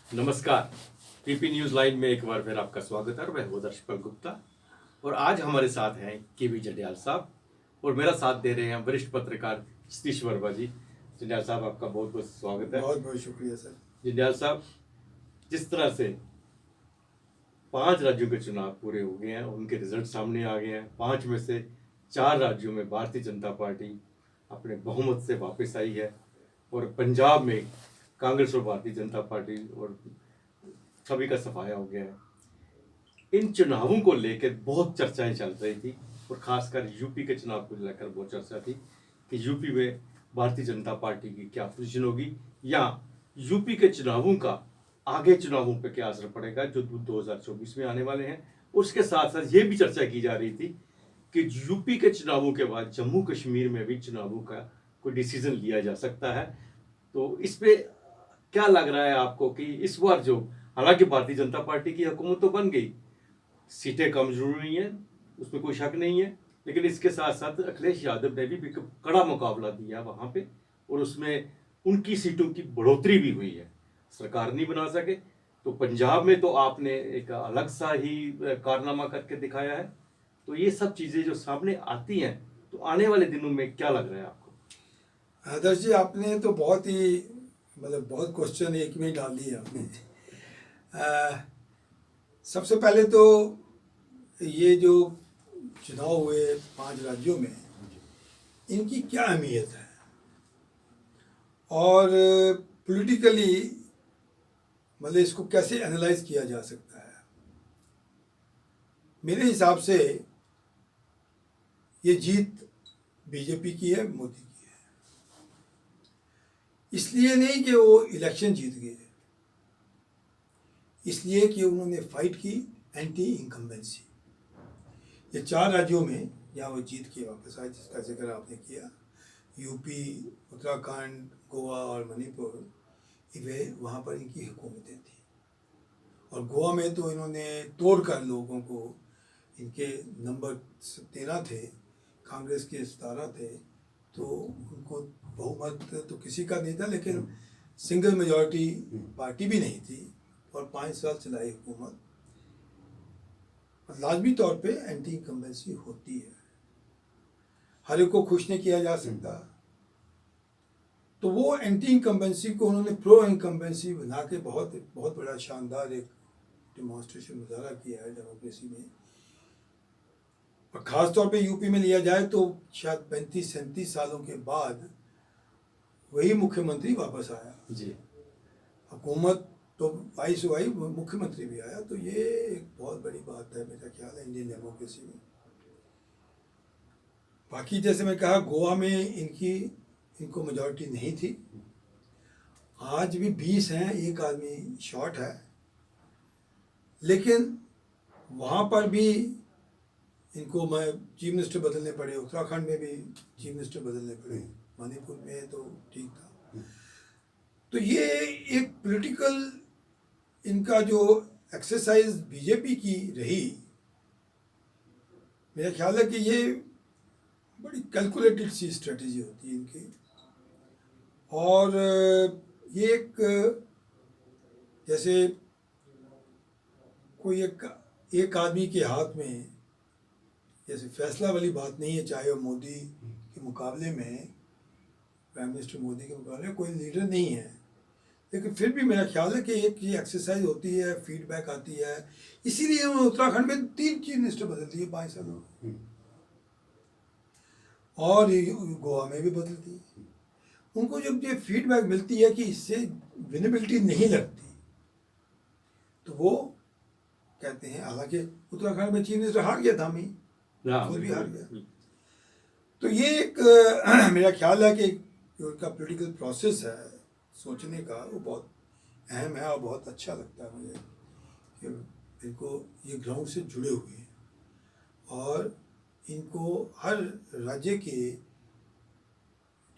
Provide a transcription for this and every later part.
नमस्कार। PP news line में एक बार फिर आपका स्वागत है और मैं हूं दर्शपल गुप्ता। और आज हमारे साथ हैं केवी जंडियाल साहब और मेरा साथ दे रहे हैं वरिष्ठ पत्रकार सतीश वर्मा जी। जंडियाल साहब, आपका बहुत बहुत स्वागत है। बहुत बहुत शुक्रिया सर। जंडियाल साहब, जिस तरह से 5 राज्यों के चुनाव पूरे हो गए हैं, उनके रिजल्ट सामने आ गए हैं। 5 में से 4 राज्यों में भारतीय जनता पार्टी अपने बहुमत से वापस आई है और पंजाब में कांग्रेस और भारतीय जनता पार्टी और सभी का सफाया हो गया है। इन चुनावों को लेकर बहुत चर्चाएं चल रही थी और खासकर यूपी के चुनाव को लेकर बहुत चर्चा थी कि यूपी में भारतीय जनता पार्टी की क्या पोजीशन होगी या यूपी के चुनावों का आगे चुनावों पर क्या असर पड़ेगा जो 2024 में आने वाले हैं। उसके साथ साथ ये भी चर्चा की जा रही थी कि यूपी के चुनावों के बाद जम्मू कश्मीर में भी चुनावों का कोई डिसीजन लिया जा सकता है। तो इस पे क्या लग रहा है आपको कि इस बार जो, हालांकि भारतीय जनता पार्टी की हुकूमत तो बन गई, सीटें कम जरूर नहीं है, उसमें कोई शक नहीं है, लेकिन इसके साथ साथ अखिलेश यादव ने भी कड़ा मुकाबला दिया वहां पे और उसमें उनकी सीटों की बढ़ोतरी भी हुई है। सरकार नहीं बना सके तो पंजाब में तो आपने एक अलग सा ही कारनामा करके दिखाया है। तो ये सब चीजें जो सामने आती हैं, तो आने वाले दिनों में क्या लग रहा है आपको? आदर्श जी, आपने तो बहुत ही बहुत क्वेश्चन एक में डाल दिए आपने। सबसे पहले तो ये जो चुनाव हुए 5 राज्यों में, इनकी क्या अहमियत है और पॉलिटिकली इसको कैसे एनालाइज किया जा सकता है। मेरे हिसाब से ये जीत बीजेपी की है, मोदी की है। इसलिए नहीं कि वो इलेक्शन जीत गए, इसलिए कि उन्होंने फाइट की एंटी इनकम्बेंसी। ये 4 राज्यों में जहाँ वो जीत के वापस आए, जिसका जिक्र आपने किया, यूपी, उत्तराखंड, गोवा और मणिपुर, वे वहाँ पर इनकी हुकूमतें थी। और गोवा में तो इन्होंने तोड़कर लोगों को, इनके नंबर 13 थे, कांग्रेस के 17 थे, तो उनको बहुमत तो किसी का नहीं था, लेकिन सिंगल मेजॉरिटी पार्टी भी नहीं थी और 5 साल चलाई हुकूमत। लाजमी तौर पे एंटी इनकम्बेंसी होती है, हर एक को खुश नहीं किया जा सकता। तो वो एंटी इनकम्बेंसी को उन्होंने प्रो इनकम्बेंसी बना के बहुत बहुत बड़ा शानदार एक डिमॉन्स्ट्रेशन मुजाहरा किया है डेमोक्रेसी में। और ख़ास तौर पे यूपी में लिया जाए तो शायद 35-37 सालों के बाद वही मुख्यमंत्री वापस आया जी। हुकूमत तो वाइस हुई, मुख्यमंत्री भी आया। तो ये एक बहुत बड़ी बात है मेरा ख्याल है इंडियन डेमोक्रेसी में। बाकी जैसे मैं कहा, गोवा में इनको मेजॉरिटी नहीं थी, आज भी 20 हैं, एक आदमी शॉर्ट है, लेकिन वहाँ पर भी इनको चीफ मिनिस्टर बदलने पड़े। उत्तराखंड में भी चीफ मिनिस्टर बदलने पड़े, मणिपुर में तो ठीक था। तो ये एक पॉलिटिकल इनका जो एक्सरसाइज बीजेपी की रही, मेरा ख्याल है कि ये बड़ी कैलकुलेटेड सी स्ट्रेटजी होती है इनकी। और ये एक जैसे कोई एक आदमी के हाथ में जैसे फैसला वाली बात नहीं है, चाहे वो मोदी के मुकाबले में, प्राइम मिनिस्टर मोदी के मुकाबले कोई लीडर नहीं है, लेकिन फिर भी मेरा ख्याल है कि एक ये एक्सरसाइज होती है, फीडबैक आती है। इसीलिए उन्होंने उत्तराखंड में 3 चीफ मिनिस्टर बदल दिए 5 सालों में, और गोवा में भी बदल दिए। उनको जब ये फीडबैक मिलती है कि इससे विनेबिलिटी नहीं लगती, तो वो कहते हैं, हालांकि उत्तराखंड में चीफ मिनिस्टर हार गया था, खुद भी हार गया। तो ये एक मेरा ख्याल है कि जो उनका पॉलिटिकल प्रोसेस है सोचने का, वो बहुत अहम है और बहुत अच्छा लगता है मुझे कि इनको ये ग्राउंड से जुड़े हुए हैं और इनको हर राज्य के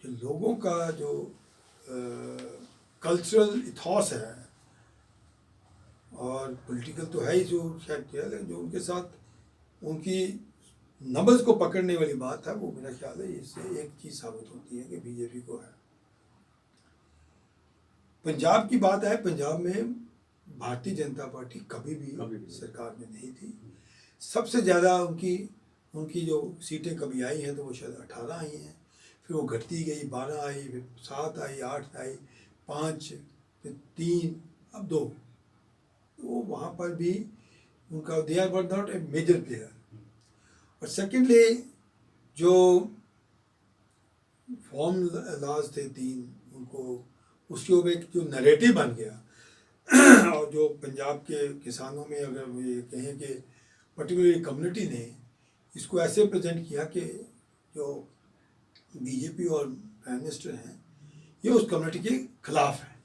जो लोगों का जो कल्चरल इथॉस है और पॉलिटिकल तो है ही, जो शायद जो उनके साथ उनकी नब्ज़ को पकड़ने वाली बात है, वो मेरा ख्याल है इससे एक चीज़ साबित होती है कि बीजेपी को है। पंजाब की बात है, पंजाब में भारतीय जनता पार्टी कभी भी कभी भी। सरकार में नहीं थी। सबसे ज़्यादा उनकी उनकी जो सीटें कभी आई हैं तो वो शायद 18 आई हैं, फिर वो घटती गई, 12 आई, फिर 7 आई, 8 आई, 5, फिर 3, अब 2। तो वहाँ पर भी उनका they are were not a major player. और सेकेंडली जो फॉर्म लॉज थे 3, उनको उसके ऊपर एक जो नैरेटिव बन गया और जो पंजाब के किसानों में अगर वो ये कहें कि पर्टिकुलरली कम्युनिटी ने इसको ऐसे प्रेजेंट किया कि जो बीजेपी और प्राइम मिनिस्टर हैं ये उस कम्युनिटी के खिलाफ है।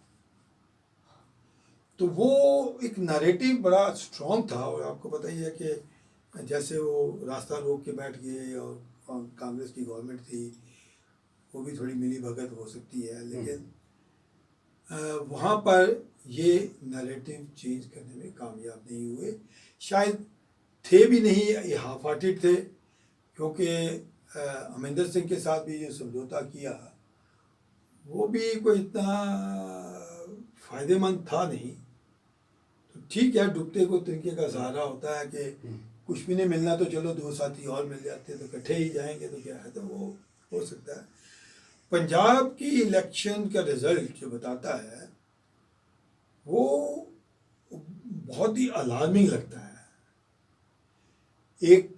तो वो एक नैरेटिव बड़ा स्ट्रॉन्ग था। और आपको पता ही है कि जैसे वो रास्ता रोक के बैठ गए और कांग्रेस की गवर्नमेंट थी, वो भी थोड़ी मिली भगत हो सकती है, लेकिन वहाँ पर ये नैरेटिव चेंज करने में कामयाब नहीं हुए। शायद थे भी नहीं, ये हाफ हार्टेड थे, क्योंकि अमरिंदर सिंह के साथ भी जो समझौता किया वो भी कोई इतना फ़ायदेमंद था नहीं। तो ठीक है, डूबते को तिनके का सहारा होता है कि कुछ भी नहीं मिलना तो चलो 2 साथी और मिल जाते तो इकट्ठे ही जाएंगे, तो क्या है, तो वो हो सकता है। पंजाब की इलेक्शन का रिजल्ट जो बताता है वो बहुत ही अलार्मिंग लगता है। एक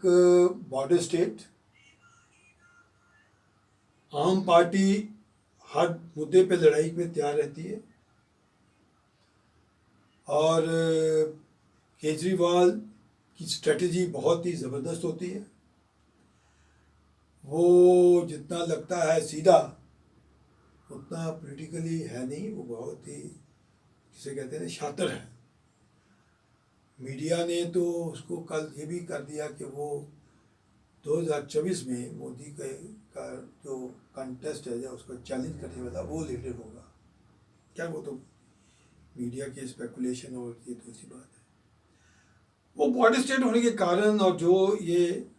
बॉर्डर स्टेट, आम पार्टी हर मुद्दे पे लड़ाई में तैयार रहती है, और केजरीवाल की स्ट्रेटजी बहुत ही ज़बरदस्त होती है। वो जितना लगता है सीधा उतना पॉलिटिकली है नहीं, वो बहुत ही जिसे कहते हैं शातिर है। मीडिया ने तो उसको कल ये भी कर दिया कि वो 2024 में मोदी का जो कंटेस्ट है या उसको चैलेंज करने वाला वो लीडर होगा। क्या, वो तो मीडिया की स्पेकुलेशन और ये दूसरी बात है। वो बॉर्डर स्टेट होने के कारण और जो ये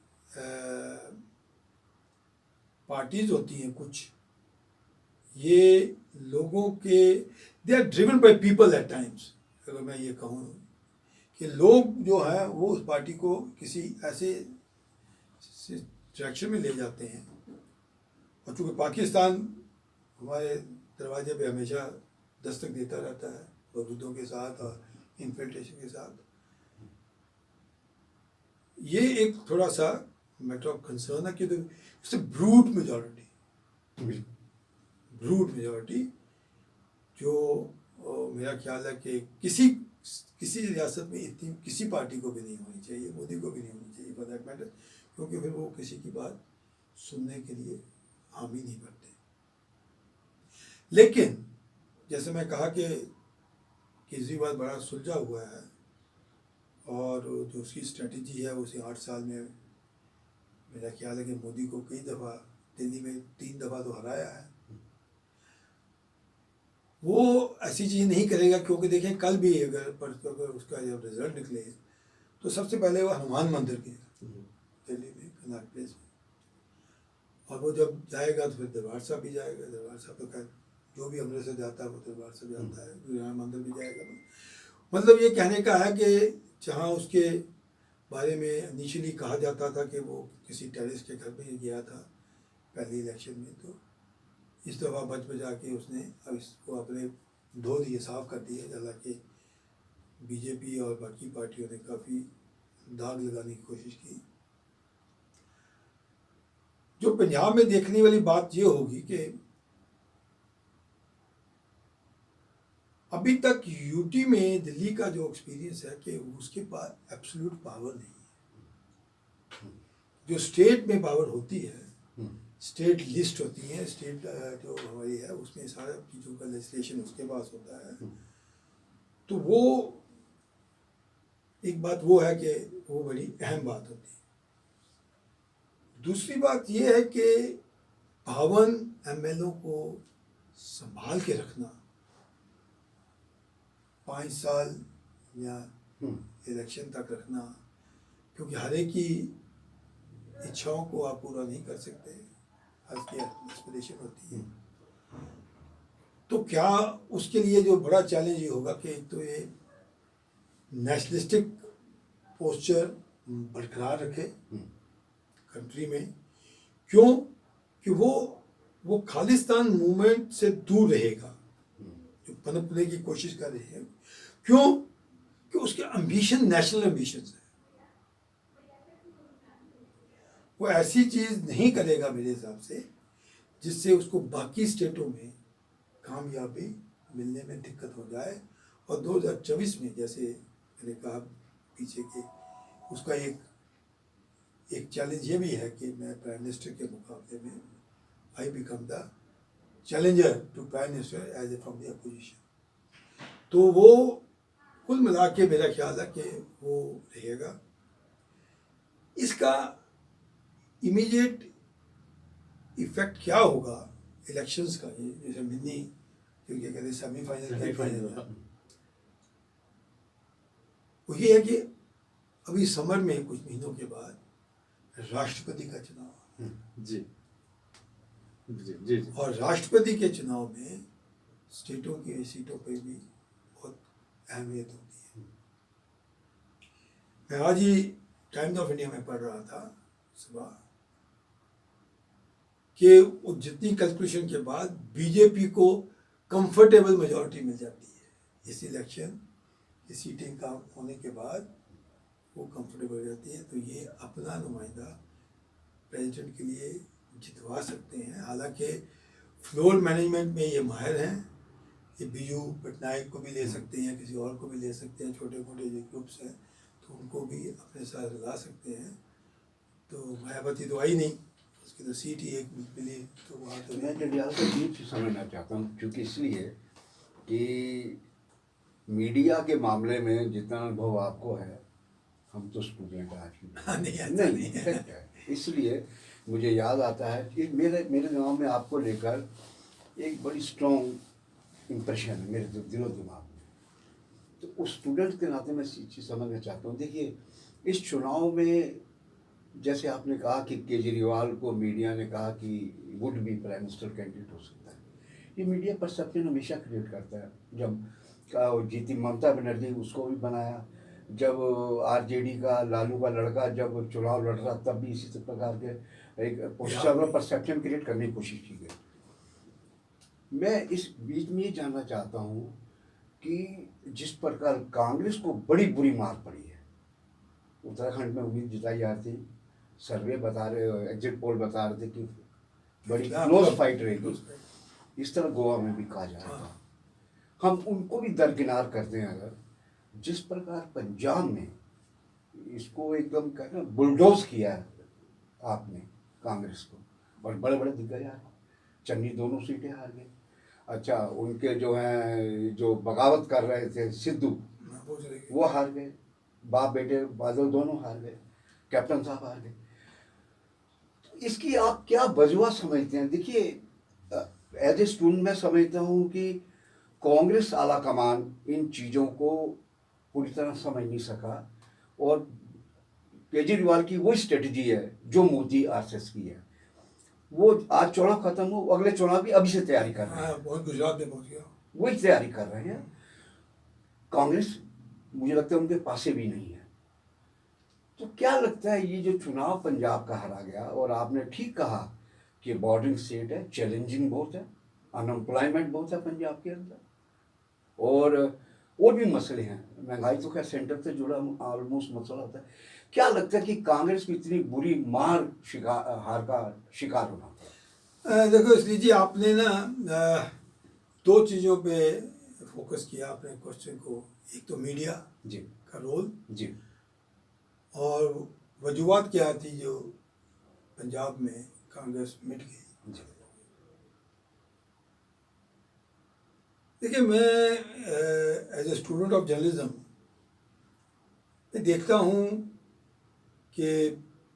पार्टीज होती हैं कुछ, ये लोगों के they are driven by people at times. अगर मैं ये कहूँ कि लोग जो है वो उस पार्टी को किसी ऐसे डायरेक्शन में ले जाते हैं। और चूँकि पाकिस्तान हमारे दरवाजे पे हमेशा दस्तक देता रहता है बरूदों के साथ और इन्फिल्ट्रेशन के साथ, ये एक थोड़ा सा मैटर ऑफ कंसर्न है कि इट्स ए ब्रूट मेजॉरिटी जो मेरा ख्याल है कि किसी रियासत में इतनी किसी पार्टी को भी नहीं होनी चाहिए, मोदी को भी नहीं होनी चाहिए फॉर दैट मैटर, क्योंकि फिर वो किसी की बात सुनने के लिए हामी नहीं भरते। लेकिन जैसे मैं कहा कि केजरीवाल बड़ा सुलझा हुआ है, और जो उसकी स्ट्रेटजी है उसे 8 साल में मेरा ख्याल है कि मोदी को कई दफ़ा दिल्ली में 3 दफ़ा तो हराया है। वो ऐसी चीज़ नहीं करेगा, क्योंकि देखें कल भी अगर उसका जब रिजल्ट निकले तो सबसे पहले वो हनुमान मंदिर गया दिल्ली में कनॉट प्लेस में, और वो जब जाएगा तो फिर दरबार साहब भी जाएगा। दरबार साहब तो खैर जो भी अमृतसर जाता है वो दरबार साहब जाता है, राम मंदिर भी जाएगा। मतलब ये कहने का है कि जहाँ उसके बारे में इनिशियली कहा जाता था कि वो किसी टेररिस्ट के घर में गया था पहले इलेक्शन में, तो इस दफ़ा बच बचा के उसने अब इसको अपने धो दिए, साफ कर दिए। हालांकि बीजेपी और बाकी पार्टियों ने काफ़ी दाग लगाने की कोशिश की। जो पंजाब में देखने वाली बात ये होगी कि अभी तक यूटी में दिल्ली का जो एक्सपीरियंस है कि उसके पास एब्सोल्यूट पावर नहीं है। जो स्टेट में पावर होती है, स्टेट लिस्ट होती है, स्टेट जो हमारी है उसमें सारा चीज़ों का लेजिस्लेशन उसके पास होता है। तो वो एक बात वो है कि वो बड़ी अहम बात होती है। दूसरी बात ये है कि 52 एमएलओ को संभाल के रखना 5 साल या इलेक्शन तक रखना, क्योंकि हर एक की इच्छाओं को आप पूरा नहीं कर सकते, हर की एस्पिरेशन होती है। तो क्या उसके लिए जो बड़ा चैलेंज ये होगा कि एक तो ये नेशनलिस्टिक पोस्चर बरकरार रखे कंट्री में। क्यों? कि वो खालिस्तान मूवमेंट से दूर रहेगा जो पनपने की कोशिश कर रहे हैं। क्यों? कि उसके एम्बिशन नेशनल एम्बिशन है। वो ऐसी चीज़ नहीं करेगा मेरे हिसाब से जिससे उसको बाकी स्टेटों में कामयाबी मिलने में दिक्कत हो जाए। और 2024 में जैसे मैंने कहा पीछे के, उसका एक चैलेंज ये भी है कि मैं प्राइम मिनिस्टर के मुकाबले में I become the challenger to prime minister as a from the opposition. तो वो कुल मिला के मेरा ख्याल है कि वो रहेगा। इसका इमीडिएट इफेक्ट क्या होगा इलेक्शंस का, ये जैसे मिनी जो क्या कहते हैं सेमीफाइनल, वो ये है कि अभी समर में कुछ महीनों के बाद राष्ट्रपति का चुनाव है। जी जी जी जी। और राष्ट्रपति के चुनाव में स्टेटों की सीटों पर भी बहुत अहमियत होती है। मैं आज ही टाइम्स ऑफ इंडिया में पढ़ रहा था सुबह कि वो जितनी कैलकुलेशन के बाद बीजेपी को कंफर्टेबल मेजॉरिटी मिल जाती है इस इलेक्शन की सीटिंग का होने के बाद, वो कंफर्टेबल हो जाती है। तो ये अपना नुमाइंदा प्रेसिडेंट के लिए जितवा सकते हैं। हालांकि फ्लोर मैनेजमेंट में ये माहिर हैं, ये बीजू पटनायक को भी ले सकते हैं, किसी और को भी ले सकते हैं, छोटे मोटे जो ग्रुप्स हैं तो उनको भी अपने साथ ला सकते हैं। तो मायावती तो आई नहीं, उसकी तो सीट ही एक मिली, तो वहाँ तो मैं जंडियाल को ये चीज़ समझना चाहता हूँ, क्योंकि इसलिए कि मीडिया के मामले में जितना अनुभव आपको है, हम तो स्टूडेंट आज की नहीं ऐसा नहीं है। है। इसलिए मुझे याद आता है कि मेरे गांव में आपको लेकर एक बड़ी स्ट्रॉन्ग इम्प्रेशन है मेरे दिलो दिमाग में। तो उस स्टूडेंट के नाते मैं चीज़ समझना चाहता हूँ। देखिए, इस चुनाव में जैसे आपने कहा कि केजरीवाल को मीडिया ने कहा कि would be prime minister candidate हो सकता है, ये मीडिया परसेप्शन हमेशा क्रिएट करता है। जब जीती ममता बनर्जी, उसको भी बनाया। जब आरजेडी का लालू का लड़का जब चुनाव लड़ रहा तब भी इसी प्रकार के एक परसेप्शन क्रिएट करने की कोशिश की गई। मैं इस बीच में ये जानना चाहता हूँ कि जिस प्रकार कांग्रेस को बड़ी बुरी मार पड़ी है, उत्तराखंड में उम्मीद जताई जा रही थी, सर्वे बता रहे, एग्जिट पोल बता रहे थे कि बड़ी क्लोज फाइट रहेगी, इस तरह गोवा में भी कहा जा रहा था। हम उनको भी दरकिनार करते हैं। अगर जिस प्रकार पंजाब में इसको एकदम कहना बुलडोज किया है आपने कांग्रेस को, और बड़े बड़े दिग्गज हार, चन्नी दोनों सीटें हार गए। अच्छा, उनके जो हैं जो बगावत कर रहे थे सिद्धू, वो हार गए। बाप बेटे बादल दोनों हार गए, कैप्टन साहब हार गए। इसकी आप क्या वजह समझते हैं? देखिए, एज ए स्टूडेंट मैं समझता हूँ कि कांग्रेस आला कमान इन चीज़ों को पूरी तरह समझ नहीं सका, और केजरीवाल की वो स्ट्रेटजी है जो मोदी आरएसएस की है। वो आज चुनाव खत्म हो, अगले चुनाव की अभी से तैयारी कर रहे हैं। बहुत गुजरात में पहुंच गया, वही तैयारी कर रहे हैं। कांग्रेस मुझे लगता है उनके पास भी नहीं है। तो क्या लगता है ये जो चुनाव पंजाब का हारा गया, और आपने ठीक कहा कि बॉर्डरिंग स्टेट है, चैलेंजिंग बहुत है, अनएम्प्लॉयमेंट बहुत है पंजाब के अंदर, और भी मसले हैं। महंगाई तो खैर सेंटर से जुड़ा ऑलमोस्ट मसला होता है। क्या लगता है कि कांग्रेस की इतनी बुरी हार का शिकार होना? देखो इसलिए जी, आपने ना दो चीज़ों पे फोकस किया अपने क्वेश्चन को। एक तो मीडिया जी का रोल जी, और वजूहत क्या थी जो पंजाब में कांग्रेस मिट गई। जी देखिए, मैं as a student of journalism मैं देखता हूँ कि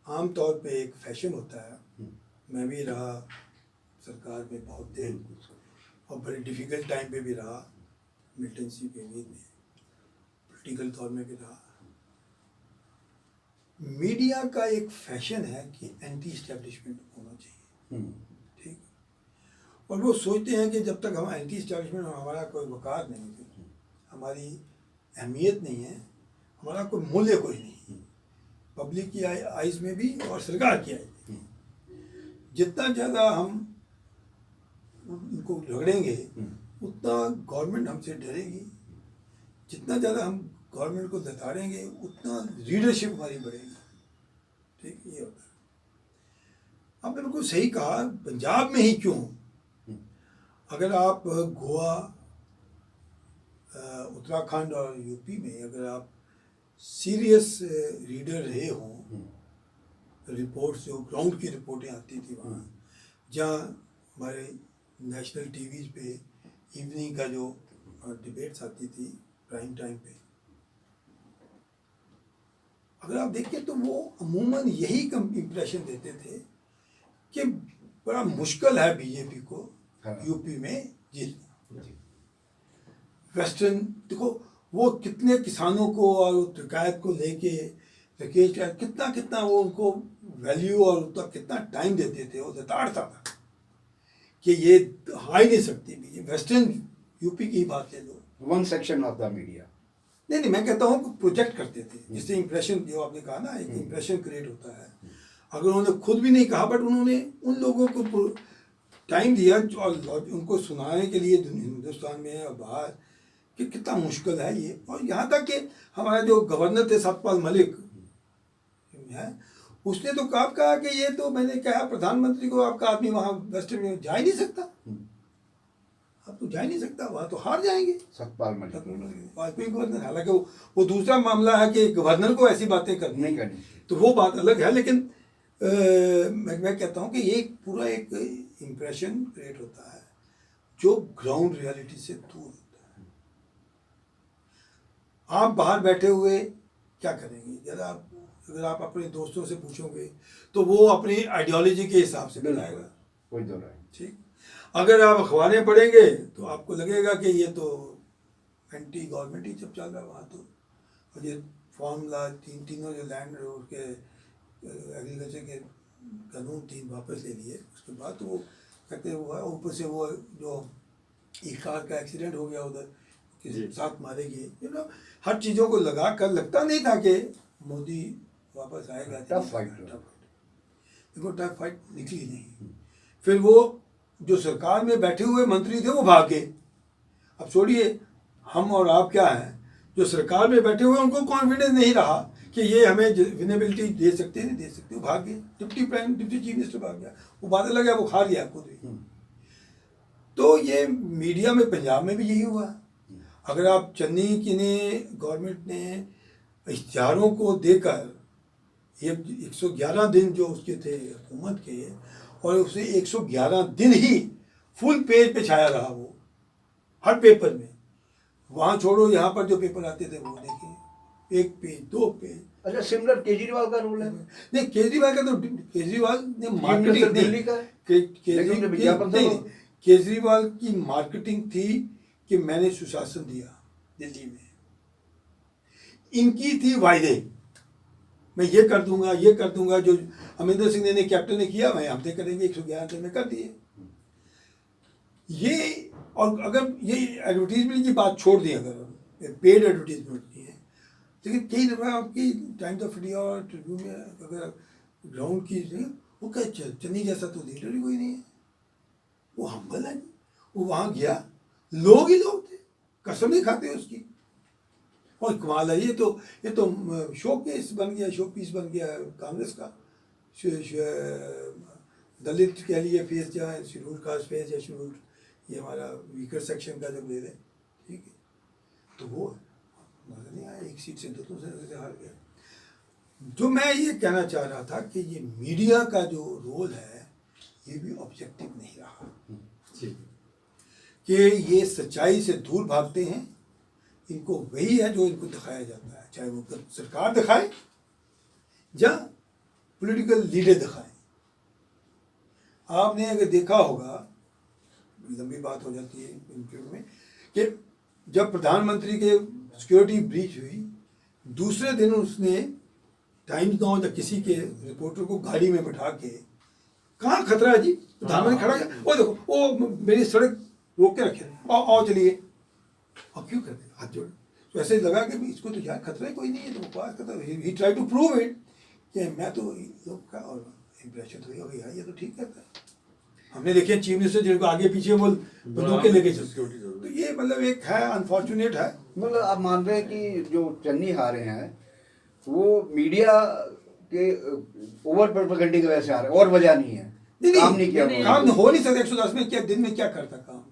आम तौर पे एक फैशन होता है। मैं भी रहा सरकार में बहुत देर, और बड़े डिफ़िकल्ट टाइम पे भी रहा, मिलिटेंसी पीरियड में, पॉलिटिकल तौर में भी रहा। मीडिया का एक फैशन है कि एंटी इस्टेब्लिशमेंट होना चाहिए, ठीक। और वो सोचते हैं कि जब तक हम एंटी इस्टेब्लिशमेंट, हमारा कोई वकार नहीं है, हमारी अहमियत नहीं है, हमारा कोई मूल्य कोई नहीं, पब्लिक की आइज में भी और सरकार की आइज में भी। जितना ज़्यादा हम उनको झगड़ेंगे उतना गवर्नमेंट हमसे डरेगी, जितना ज़्यादा हम गवर्नमेंट को लताड़ेंगे उतना लीडरशिप हमारी बढ़ेगी। ठीक, ये होता है। आपने बिल्कुल सही कहा, पंजाब में ही क्यों, अगर आप गोवा, उत्तराखंड और यूपी में अगर आप सीरियस रीडर रहे हों, रिपोर्ट्स जो ग्राउंड की रिपोर्टें आती थी वहाँ, जहाँ हमारे नेशनल टीवीज़ पे इवनिंग का जो डिबेट्स आती थी प्राइम टाइम पे, अगर आप देखें तो वो अमूमन यही कम इम्प्रेशन देते थे कि बड़ा मुश्किल है बीजेपी को यूपी में जीतना। वेस्टर्न देखो वो कितने किसानों को और टिकायत को लेके राकेश कितना कितना वो उनको वैल्यू और उतना कितना टाइम देते थे, वो लताड़ता था कि ये आ ही नहीं सकती भी। वेस्टर्न यूपी की बात ले लो, one section of the media, नहीं मैं कहता हूँ प्रोजेक्ट करते थे, जिससे इंप्रेशन जो आपने कहा ना, एक इंप्रेशन क्रिएट होता है। अगर उन्होंने खुद भी नहीं कहा बट उन्होंने उन लोगों को टाइम दिया और उनको सुनाने के लिए हिंदुस्तान में और बाहर कि कितना मुश्किल है ये। और यहाँ तक कि हमारा जो गवर्नर थे सतपाल मलिक है, उसने तो कहा कि ये तो मैंने कहा प्रधानमंत्री को, आपका आदमी वहाँ वेस्ट में जा ही नहीं सकता, आप तो जा ही नहीं सकता, वहाँ तो हार जाएंगे सतपाल मलिक वाजपेयी गवर्नर। हालांकि वो दूसरा मामला है कि गवर्नर को ऐसी बातें करनी नहीं करनी, तो वो बात अलग है। लेकिन मैं कहता हूँ कि ये पूरा एक इम्प्रेशन क्रिएट होता है जो ग्राउंड रियलिटी से दूर होता है। आप बाहर बैठे हुए क्या करेंगे, अगर आप अपने दोस्तों से पूछोगे तो वो अपनी आइडियोलॉजी के हिसाब से बनाएगा, कोई दो राय। ठीक। अगर आप अखबारें पढ़ेंगे तो आपको लगेगा कि ये तो एंटी गवर्नमेंट ही सब चल रहा है वहाँ तो, और ये फॉर्मूला तीनों जो लैंड के एग्रीकल्चर के कानून 3 वापस ले लिए, उसके बाद तो वो कहते हैं वो ऊपर से वो जो एक कार का एक्सीडेंट हो गया उधर, किसी साथ मारे गए, हर चीज़ों को लगा कर लगता नहीं था कि मोदी वापस आएगा। टफ फाइट, देखो टफ फाइट निकली नहीं। फिर वो जो सरकार में बैठे हुए मंत्री थे वो भाग गए। अब छोड़िए हम और आप क्या हैं, जो सरकार में बैठे हुए उनको कॉन्फिडेंस नहीं रहा कि ये हमें विनेबिलिटी दे सकते हैं, नहीं दे सकते, वो भाग गए। डिप्टी चीफ मिनिस्टर भाग गया, वो बादल लगा, वो हार गया खुद भी। तो ये मीडिया में पंजाब में भी यही हुआ। अगर आप चन्नी की ने गवर्नमेंट ने इश्तिहारों को देकर ये 111 दिन जो उसके थे हुकूमत के, और उसे 111 दिन ही फुल पेज पे छाया रहा वो हर पेपर में। वहाँ छोड़ो, यहाँ पर जो पेपर आते थे वो देखें, 1 पेज 2 पेज। अच्छा, सिमिलर केजरीवाल का रूल है? नहीं, केजरीवाल का तो केजरीवाल ने मार्केटिंग दिल्ली का केजरीवाल की मार्केटिंग थी कि मैंने सुशासन दिया दिल्ली में। इनकी थी वायदे, मैं ये कर दूंगा जो अमरिंदर सिंह ने कैप्टन ने किया, मैं हमसे करेंगे, 111 दिन में कर दिए ये। और अगर ये एडवर्टीजमेंट की बात छोड़ दी, अगर पेड एडवर्टीजमेंट की है, लेकिन कई दफ़ा आपकी टाइम्स ऑफ इंडिया और ट्रिब्यून में अगर ग्राउंड की, वो क्या चन्नी जैसा तो लीडर ही कोई नहीं है, वो हम्बल है। वो वहाँ गया, लोग ही लोग थे, कसम नहीं खाते उसकी। और कमाल है, ये तो शो पीस बन गया कांग्रेस का। दलित कह लिए फेस, चाहे शेड्यूल कास्ट फेस या शेड्यूल, ये हमारा वीकर सेक्शन का जब ले लें, ठीक है, तो वो मजा नहीं आया, 1 सीट से 2 से हार गया। जो मैं ये कहना चाह रहा था कि ये मीडिया का जो रोल है ये भी ऑब्जेक्टिव नहीं रहा, कि ये सच्चाई से दूर भागते हैं। इनको वही है जो इनको दिखाया जाता है, चाहे वो सरकार दिखाए या पॉलिटिकल लीडर दिखाए। आपने अगर देखा होगा, लंबी बात हो जाती है इंटरव्यू में, कि जब प्रधानमंत्री के सिक्योरिटी ब्रीच हुई, दूसरे दिन उसने टाइम्स नाउ या किसी के रिपोर्टर को गाड़ी में बैठा के, कहाँ खतरा है जी, प्रधानमंत्री खड़ा है, वो देखो वो मेरी सड़क रोक के रखे, आओ चलिए। अब क्यों करते, हाथ जोड़े, तो ऐसे लगा कि भी इसको तो यार खतरा ही कोई नहीं है, तो पास करता ही ट्राई टू प्रूव इट कि मैं तो लोग का, और इम्प्रेशन तो ये हो गया ये तो ठीक करता है। हमने देखे चीफ मिनिस्टर जिनको आगे पीछे वो बंदूकें लेके चलते, तो ये मतलब एक है अनफॉर्चुनेट है। मतलब आप मान रहे हैं कि जो चन्नी हारे हैं वो मीडिया के ओवर प्रोपेगेंडा की वजह से आ रहे हैं, और वजह नहीं है। काम नहीं किया उन्होंने। काम हो नहीं सकता 110 में, क्या दिन में क्या करता काम।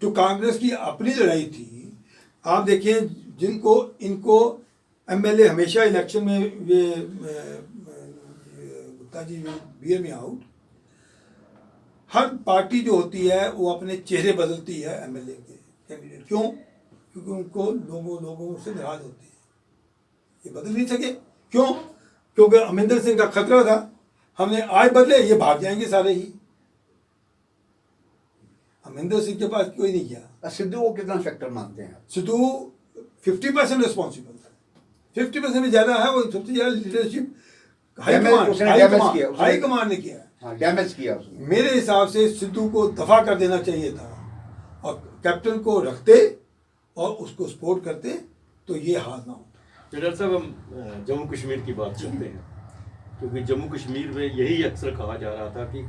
जो कांग्रेस की अपनी लड़ाई थी, आप देखें जिनको इनको एमएलए हमेशा इलेक्शन में ये गुप्ता जी बियर में आउट, हर पार्टी जो होती है वो अपने चेहरे बदलती है एमएलए के कैंडिडेट। क्यों? क्योंकि उनको लोगों से नाराज होती है, ये बदल नहीं सके। क्यों? क्योंकि अमरिंदर सिंह का खतरा था, हमने आज बदले ये भाग जाएंगे सारे ही। अमरिंदर सिंह के पास कोई नहीं गया। सिद्धू को कितना फैक्टर मानते हैं? सिद्धू 50% रिस्पॉन्सिबल है, 50% में ज्यादा है। वो सबसे ज्यादा लीडरशिप हाई कमांड ने किया है, डैमेज किया उसने। मेरे हिसाब से सिद्धू को दफा कर देना चाहिए था, और कैप्टन को रखते और उसको सपोर्ट करते तो ये हाल ना होता। डॉक्टर साहब, हम जम्मू कश्मीर की बात करते हैं, क्योंकि जम्मू कश्मीर में यही अक्सर कहा जा रहा था कि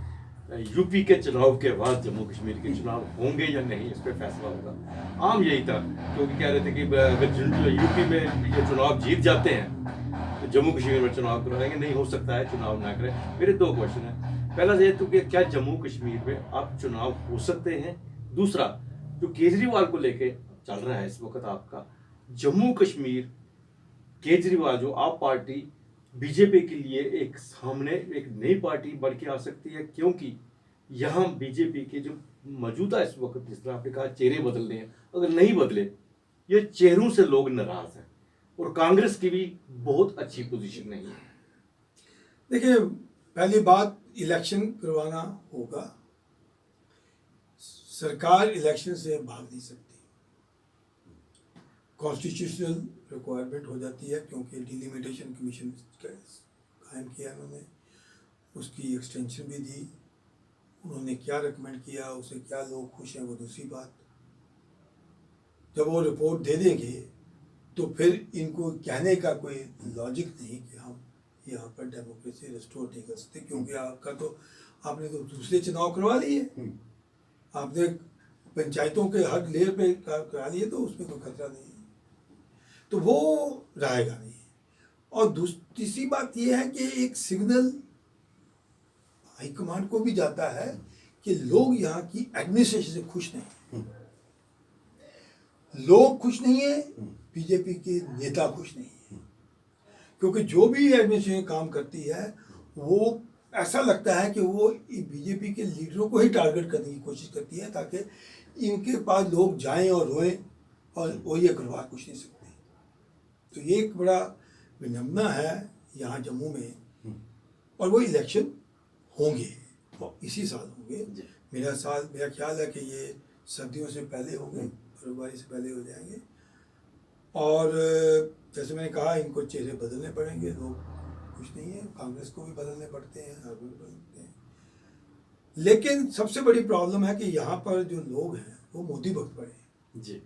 यूपी के चुनाव के बाद जम्मू कश्मीर के चुनाव होंगे या नहीं, इस पर फैसला होगा। आम यही था, क्योंकि कह रहे थे कि अगर यूपी में ये चुनाव जीत जाते हैं तो जम्मू कश्मीर में चुनाव करवाएंगे, नहीं हो सकता है चुनाव ना करें। मेरे दो क्वेश्चन हैं। पहला ये तो कि क्या जम्मू कश्मीर में अब चुनाव हो सकते हैं? दूसरा, जो केजरीवाल को लेके चल रहा है इस वक्त आपका, जम्मू कश्मीर केजरीवाल जो आप पार्टी बीजेपी के लिए एक सामने एक नई पार्टी बन के आ सकती है, क्योंकि यहाँ बीजेपी के जो मौजूदा इस वक्त, जिस तरह आपने कहा चेहरे बदलने हैं, अगर नहीं बदले ये चेहरों से लोग नाराज हैं, और कांग्रेस की भी बहुत अच्छी पोजीशन नहीं है। देखिए, पहली बात इलेक्शन करवाना होगा, सरकार इलेक्शन से भाग नहीं सकती, कॉन्स्टिट्यूशनल रिक्वायरमेंट हो जाती है, क्योंकि डिलिमिटेशन कमीशन कायम किया उन्होंने, उसकी एक्सटेंशन भी दी। उन्होंने क्या रिकमेंड किया, उससे क्या लोग खुश हैं वो दूसरी बात। जब वो रिपोर्ट दे देंगे तो फिर इनको कहने का कोई लॉजिक नहीं कि हम यहाँ पर डेमोक्रेसी रिस्टोर नहीं कर सकते, क्योंकि आपने तो दूसरे चुनाव करवा लिए, आपने पंचायतों के हर लेयर पे करा लिए, तो उसमें कोई खतरा नहीं है, तो वो रहेगा नहीं। और तीसरी बात ये है कि एक सिग्नल हाईकमांड को भी जाता है कि लोग यहाँ की एडमिनिस्ट्रेशन से खुश नहीं, लोग खुश नहीं है, बीजेपी के नेता खुश नहीं है, क्योंकि जो भी एडमिनिस्ट्रेशन काम करती है वो ऐसा लगता है कि वो बीजेपी के लीडरों को ही टारगेट करने की कोशिश करती है, ताकि इनके पास लोग जाएं और रोएं और वो ये करवा कुछ नहीं सकते। तो ये एक बड़ा विडंबना है यहाँ जम्मू में, और वो इलेक्शन होंगे और इसी साल होंगे। मेरा ख्याल है कि ये सर्दियों से पहले होंगे, फरवरी से पहले हो जाएंगे। और जैसे मैंने कहा, इनको चेहरे बदलने पड़ेंगे, लोग कुछ नहीं है, कांग्रेस को भी बदलने पड़ते हैं, हर कोई बदलते हैं। लेकिन सबसे बड़ी प्रॉब्लम है कि यहाँ पर जो लोग हैं वो मोदी भक्त पड़े हैं जी।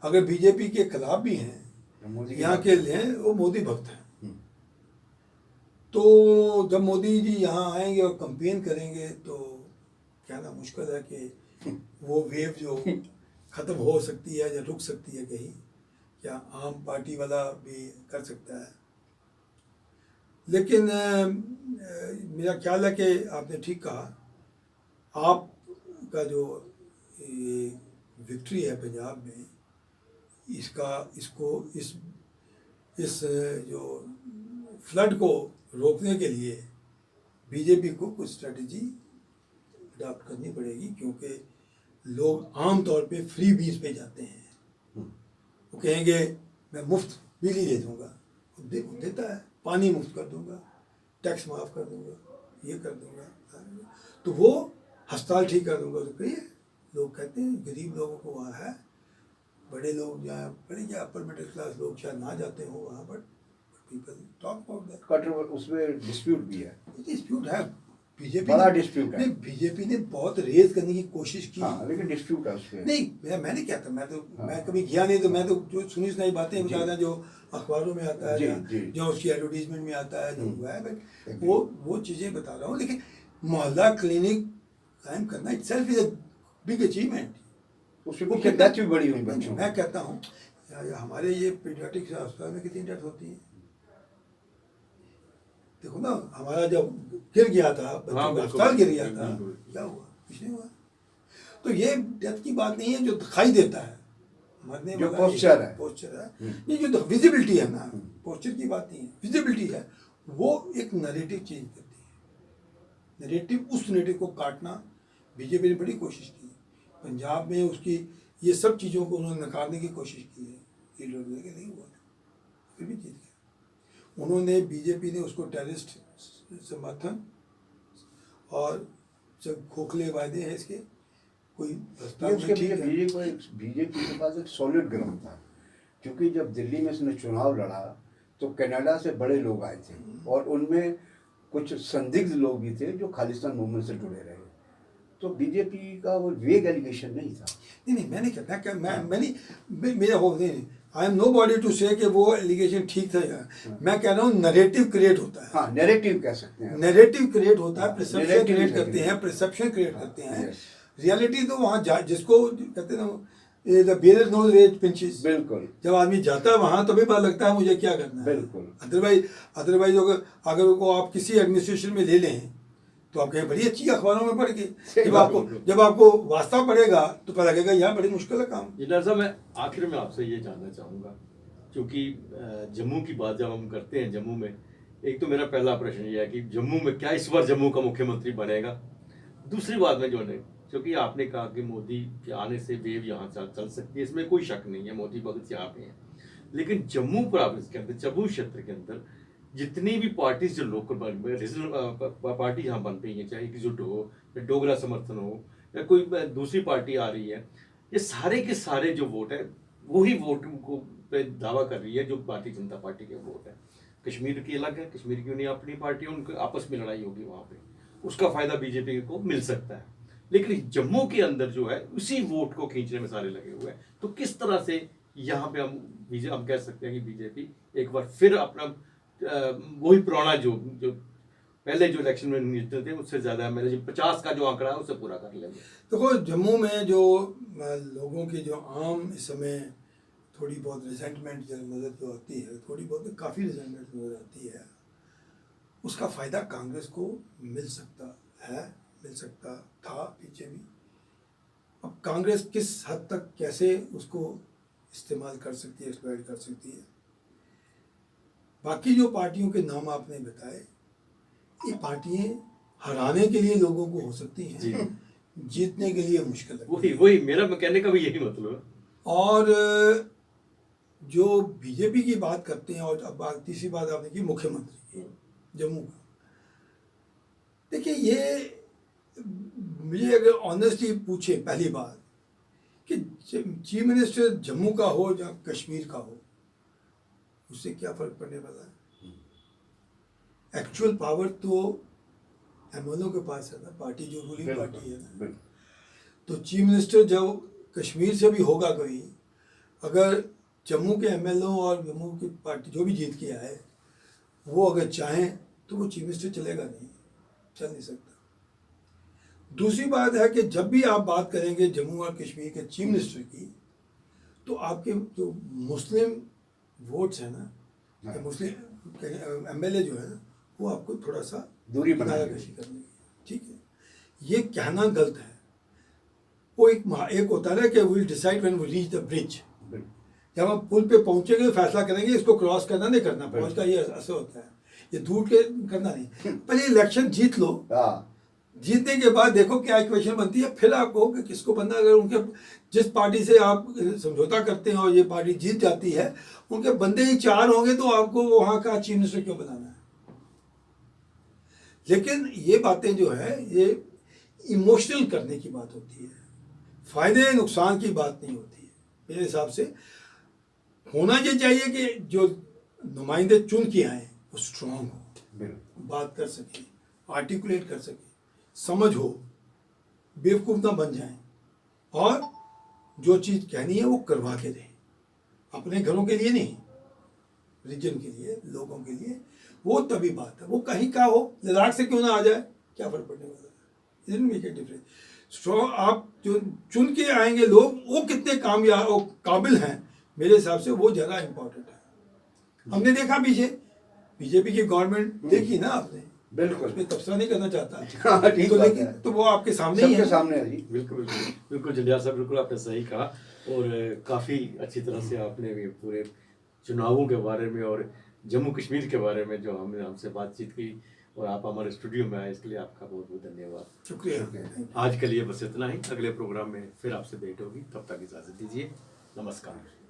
अगर बीजेपी के खिलाफ भी हैं, यहाँ के लिए वो मोदी भक्त हैं। तो जब मोदी जी यहाँ आएंगे और कंपेन करेंगे तो कहना मुश्किल है कि वो वेव जो ख़त्म हो सकती है या रुक सकती है कहीं, क्या आम पार्टी वाला भी कर सकता है। लेकिन मेरा ख्याल है कि आपने ठीक कहा, आपका जो विक्ट्री है पंजाब में, इस जो फ्लड को रोकने के लिए बीजेपी को कुछ स्ट्रेटजी अडॉप्ट करनी पड़ेगी, क्योंकि लोग आम तौर पे फ्री बीज पे जाते हैं। वो कहेंगे मैं मुफ्त बिजली दे दूंगा, देता है, पानी मुफ्त कर दूंगा, टैक्स माफ़ कर दूंगा, ये कर दूंगा, तो वो अस्पताल ठीक कर दूंगा। तो कहिए, लोग कहते हैं गरीब लोगों को वहाँ है, बड़े लोग जहाँ बड़े क्या अपर मिडिल क्लास लोग शायद ना जाते हो वहाँ, but people talk about that. उसमें डिस्प्यूट भी है, डिस्प्यूट है। बीजेपी बड़ा डिस्प्यूट है। नहीं, बीजेपी ने बहुत रेज करने की कोशिश की। हाँ, लेकिन डिस्प्यूट है उसके। नहीं, मैं नहीं कहता, हाँ। मैं कभी गया नहीं, तो मैं तो जो सुनी सुनाई बातें जी। बता रहा जो अखबारों में आता है, जी, या जी। जो उसकी एडवर्टीजमेंट में आता है, जो हुआ है, बट Agree. वो चीज़ें बता रहा हूँ। लेकिन मोहल्ला क्लिनिक कायम करना itself is a big achievement. उसके वो पीछे कितना- डेथ भी बड़ी हुई बच्चों मैं कहता हूँ हमारे ये पीडियाट्रिक अस्पताल में कितनी डेथ होती है। देखो ना, हमारा जब गिर गया था, बच्चों हाँ, का बिल्कुल, अस्पताल गिर गया था, बिल्कुल। क्या हुआ? कुछ नहीं हुआ। तो ये डेथ की बात नहीं है जो दिखाई देता है, मरने जो वाला posture है। पोस्चर है, ये जो विजिबिलिटी है ना, पोस्चर की बात नहीं है, विजिबिलिटी है, वो एक नरेटिव चेंज करती है। नरेटिव, उस नरेटिव को काटना बीजेपी ने बड़ी कोशिश की। पंजाब में उसकी ये सब चीज़ों को उन्होंने नकारने की कोशिश की है, लीडर लेके नहीं हुआ, फिर भी जीत गया। उन्होंने, बीजेपी ने उसको टेररिस्ट समर्थन और जब खोखले वायदे हैं इसके, कोई रास्ता ये उसके नहीं, ठीक है। बीजेपी के पास एक सॉलिड ग्राउंड था, क्योंकि जब दिल्ली में इसने चुनाव लड़ा तो कनाडा से बड़े लोग आए थे और उनमें कुछ संदिग्ध लोग भी थे जो खालिस्तान मूवमेंट से जुड़े रहे। तो बीजेपी का वो वेग एलिगेशन नहीं था। नहीं, मैं नहीं कहता, मैं नहीं, मेरा हो नहीं, I am nobody to say कि वो एलिगेशन ठीक था यार। मैं कह रहा हूँ नरेटिव क्रिएट होता है। हाँ, नैरेटिव कह सकते हैं। नैरेटिव क्रिएट होता है, परसेप्शन Narrative क्रिएट is करते हैं, agree. परसेप्शन क्रिएट करते हैं। Yes. रियलिटी तो वहाँ जिसको कहते हैं ना, the bear knows where it pinches. बिल्कुल जब आदमी जाता है वहाँ तभी पता लगता है मुझे क्या करना है। बिल्कुल। अदरवाइज अगर उनको आप किसी एडमिनिस्ट्रेशन में ले लें तो आप कहें बड़ी अच्छी अखबारों में पढ़ के, सही जब बात, आपको वास्ता पड़ेगा तो पता लगेगा यार बड़ी मुश्किल है काम। जिन्ना साहब, मैं आखिर में आपसे ये जानना चाहूँगा, क्योंकि जम्मू की बात जब हम करते हैं, जम्मू में एक तो मेरा पहला प्रश्न ये है कि जम्मू में क्या इस बार जम्मू का मुख्यमंत्री बनेगा। दूसरी बात में जो है, क्योंकि आपने कहा कि मोदी के आने से वेव यहाँ चल सकती है, इसमें कोई शक नहीं है, मोदी भगत यहाँ पे हैं। लेकिन जम्मू प्रोविंस के अंदर, जम्मू क्षेत्र के अंदर जितनी भी पार्टीज जो लोकल रीजनल पार्टी यहाँ बन रही है, चाहे एकजुट हो या डोगरा समर्थन हो या कोई दूसरी पार्टी आ रही है, ये सारे के सारे जो वोट है वही वोट को पे दावा कर रही है जो भारतीय जनता पार्टी के वोट है। कश्मीर की अलग है, कश्मीर की उन्हें अपनी पार्टी, उनके आपस में लड़ाई होगी वहाँ पे, उसका फायदा बीजेपी को मिल सकता है। लेकिन जम्मू के अंदर जो है उसी वोट को खींचने में सारे लगे हुए हैं। तो किस तरह से यहाँ पे हम कह सकते हैं कि बीजेपी एक बार फिर अपना वही पुराना जो पहले जो इलेक्शन में जीतते थे उससे ज्यादा, मेरे जो 50 का जो आंकड़ा है उससे पूरा कर लेंगे। देखो, जम्मू में जो लोगों की जो आम इस समय थोड़ी बहुत रिजेंटमेंट नज़र जो आती है, थोड़ी बहुत काफ़ी रिजेंटमेंट नज़र आती है, उसका फ़ायदा कांग्रेस को मिल सकता है, मिल सकता था पीछे भी। अब कांग्रेस किस हद तक कैसे उसको इस्तेमाल कर सकती है, एक्सप्लॉइट कर सकती है। बाकी जो पार्टियों के नाम आपने बताए, ये पार्टियां हराने के लिए लोगों को हो सकती हैं, जीतने के लिए मुश्किल है। वही मेरा कहने का भी यही मतलब है। और जो बीजेपी की बात करते हैं, और अब तीसरी बात आपने की मुख्यमंत्री की जम्मू का, देखिए ये मुझे अगर ऑनेस्टली पूछे, पहली बात कि चीफ मिनिस्टर जम्मू का हो या कश्मीर का हो, उससे क्या फर्क पड़ने वाला है। एक्चुअल पावर तो एमएलओ के पास है ना, पार्टी जो रूलिंग पार्टी है ना। तो चीफ मिनिस्टर जब कश्मीर से भी होगा कोई, अगर जम्मू के एमएलओ और जम्मू की पार्टी जो भी जीत के आए वो अगर चाहें तो वो चीफ मिनिस्टर चलेगा नहीं, चल नहीं सकता। दूसरी बात है कि जब भी आप बात करेंगे जम्मू और कश्मीर के चीफ मिनिस्टर की, तो आपके जो मुस्लिम वोट्स हैं ना, मुस्लिम एमएलए जो है ना, वो आपको थोड़ा सा दूरी बनाएंगे। बनाकशी करनी, ठीक है। ये कहना गलत है। वो एक होता है ना कि will decide when we reach the bridge, जब हम पुल पे पहुंचेंगे फैसला करेंगे इसको क्रॉस करना नहीं करना, पहुंच का ये असर होता है, ये दूर के करना नहीं। पहले इलेक्शन जीत लो, जीतने के बाद देखो क्या इक्वेशन बनती है, फिर आप कहो कि किसको बनना। अगर उनके जिस पार्टी से आप समझौता करते हैं और ये पार्टी जीत जाती है, उनके बंदे ही 4 होंगे तो आपको वहाँ का चीफ मिनिस्टर क्यों बनाना है। लेकिन ये बातें जो है ये इमोशनल करने की बात होती है, फायदे नुकसान की बात नहीं होती है। मेरे हिसाब से होना ये चाहिए कि जो नुमाइंदे चुन के आए वो स्ट्रांग हो, बात कर सके, आर्टिकुलेट कर सके, समझ हो, बेवकूफ़ ना बन जाएं और जो चीज़ कहनी है वो करवा के दें, अपने घरों के लिए नहीं, रीजन के लिए, लोगों के लिए। वो तभी बात है। वो कहीं का हो, लद्दाख से क्यों ना आ जाए, क्या फ़र्क पड़ने वाला है, इट मेक ए डिफरेंस। सो आप जो चुन के आएंगे लोग, वो कितने कामयाब वो काबिल हैं, मेरे हिसाब से वो ज़्यादा इम्पोर्टेंट है। हमने देखा पीछे बीजेपी की गवर्नमेंट देखी ना आपने, बिल्कुल। उसमें तबसरा नहीं करना चाहता हाँ, ठीक तो, बात लेकिन है। तो वो आपके सामने ही सबके है। सामने है जी। बिल्कुल बिल्कुल बिल्कुल जंडियाल साहब, बिल्कुल आपने सही कहा। और काफ़ी अच्छी तरह से आपने भी पूरे चुनावों के बारे में और जम्मू कश्मीर के बारे में जो हमने हमसे बातचीत की और आप हमारे स्टूडियो में आए, इसके लिए आपका बहुत बहुत धन्यवाद। शुक्रिया। आज के लिए बस इतना ही। अगले प्रोग्राम में फिर आपसे भेंट होगी, तब तक इजाज़त दीजिए। नमस्कार।